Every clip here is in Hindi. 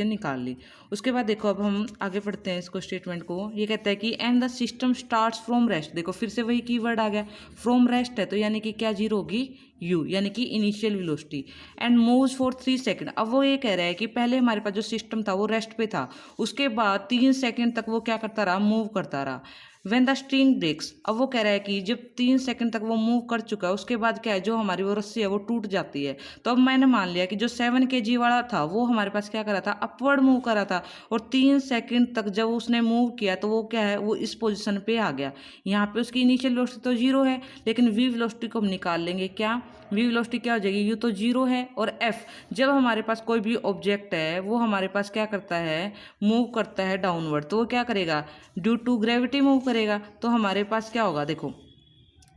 निकाल ली। उसके बाद देखो अब हम आगे पढ़ते हैं इसको स्टेटमेंट को। ये कहता है कि and the system starts from rest. देखो फिर से वही कीवर्ड आ गया, फ्रॉम रेस्ट है तो यानी कि क्या जीरो होगी, यू, यानी कि initial velocity. And moves for 3 second. अब वो ये कह रहा है कि पहले हमारे पास जो सिस्टम था वो रेस्ट पे था, उसके बाद 3 सेकंड तक वो क्या करता रहा, मूव करता रहा। When the string breaks. अब वो कह रहा है कि जब 3 सेकंड तक वो मूव कर चुका है उसके बाद क्या है, जो हमारी वो रस्सी है वो टूट जाती है। तो अब मैंने मान लिया कि जो 7 kg वाला था वो हमारे पास क्या करा था, अपवर्ड मूव करा था, और 3 सेकंड तक जब उसने मूव किया तो वो क्या है, वो इस पोजीशन पे आ गया। यहाँ पे उसकी इनिशियल वेलोसिटी तो जीरो है, लेकिन वी वेलोसिटी को हम निकाल लेंगे। क्या वी वेलोसिटी क्या हो जाएगी, यू तो जीरो है, और एफ जब हमारे पास कोई भी ऑब्जेक्ट है वो हमारे पास क्या करता है, मूव करता है डाउनवर्ड, तो वो क्या करेगा, ड्यू टू ग्रेविटी मूव करेगा। तो हमारे पास क्या होगा, देखो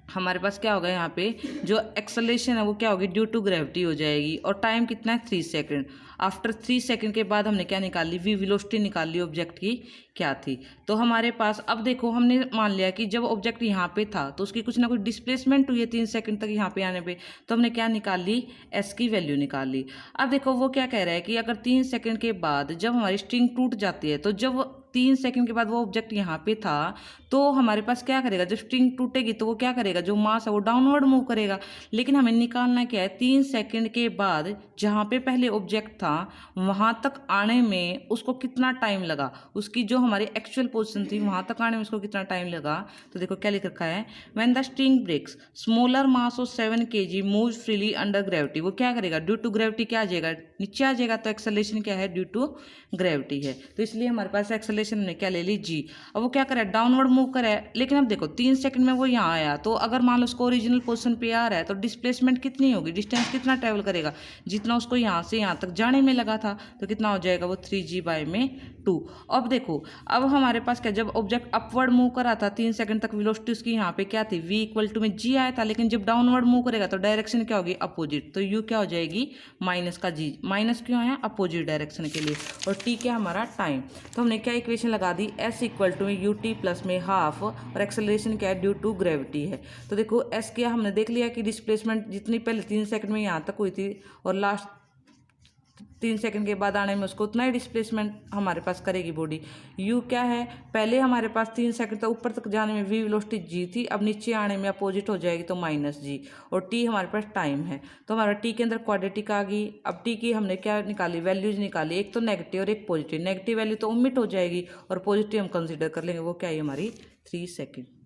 हमारे पास क्या होगा, यहाँ पे जो एक्सेलरेशन है वो क्या होगी, ड्यू टू ग्रेविटी हो जाएगी, और टाइम कितना है 3 सेकंड। आफ्टर 3 सेकंड के बाद हमने क्या निकाल ली, वी वेलोसिटी निकाल ली ऑब्जेक्ट की क्या थी। तो हमारे पास अब देखो हमने मान लिया कि जब ऑब्जेक्ट यहाँ पे था तो उसकी कुछ ना कुछ डिस्प्लेसमेंट हुई है 3 सेकंड तक यहाँ पे आने पे, तो हमने क्या निकाल ली, एस की वैल्यू निकाल ली। अब देखो वो क्या कह रहा है कि अगर 3 सेकंड के बाद जब हमारी स्ट्रिंग टूट जाती है, तो जब 3 सेकंड के बाद वो ऑब्जेक्ट यहाँ पे था तो हमारे पास क्या करेगा, जब स्ट्रिंग टूटेगी तो वो क्या करेगा, जो मास है वो डाउनवर्ड मूव करेगा। लेकिन हमें निकालना क्या है, 3 सेकंड के बाद जहाँ पे पहले ऑब्जेक्ट था वहाँ तक आने में उसको कितना टाइम लगा, उसकी जो हमारी एक्चुअल पोजीशन थी वहाँ तक आने में उसको कितना टाइम लगा। तो देखो क्या लिख रखा है, when the string breaks smaller mass of 7 kg move freely under gravity. वो क्या करेगा, ड्यू टू ग्रेविटी क्या आ जाएगा, नीचे आ जाएगा। तो एक्सेलरेशन क्या है, ड्यू टू ग्रेविटी है, तो इसलिए हमारे पास एक्सेलरेशन ने क्या ले ली, जी। अब वो क्या करे, डाउनवर्ड मूव करे। लेकिन अब देखो 3 सेकंड में वो यहाँ आया, तो अगर मान लो उसको ओरिजिनल पोजीशन पे आ रहा है तो डिस्प्लेसमेंट कितनी होगी, डिस्टेंस कितना ट्रेवल करेगा, जितना उसको यहाँ से यहाँ तक जाने में लगा था, तो कितना हो जाएगा वो 3g/2। अब देखो अब हमारे पास क्या, जब ऑब्जेक्ट अपवर्ड मूव करा था 3 सेकंड तक वेलोसिटी उसकी यहाँ पे क्या थी, v इक्वल टू में g आया था। लेकिन जब डाउनवर्ड मूव करेगा तो डायरेक्शन क्या होगी, अपोजिट, तो u क्या हो जाएगी, माइनस का g। माइनस क्यों आया, अपोजिट डायरेक्शन के लिए। और t क्या हमारा टाइम। तो हमने क्या इक्वेशन लगा दी, s इक्वल टू में ut प्लस में हाफ, और एक्सेलरेशन क्या है, ड्यू टू ग्रेविटी है। तो देखो s क्या हमने देख लिया कि डिस्प्लेसमेंट जितनी पहले 3 सेकंड में यहाँ तक हुई थी और लास्ट 3 सेकंड के बाद आने में उसको उतना ही डिस्प्लेसमेंट हमारे पास करेगी बॉडी। u क्या है, पहले हमारे पास 3 सेकंड तक ऊपर तक जाने में v वेलोसिटी g थी, अब नीचे आने में अपोजिट हो जाएगी तो माइनस g, और t हमारे पास टाइम है। तो हमारा t के अंदर क्वाड्रेटिक आ गई। अब t की हमने क्या निकाली, वैल्यूज निकाली, एक तो नेगेटिव और एक पॉजिटिव। नेगेटिव वैल्यू तो ओमिट हो जाएगी और पॉजिटिव हम कंसिडर कर लेंगे, वो क्या है हमारी 3 सेकंड।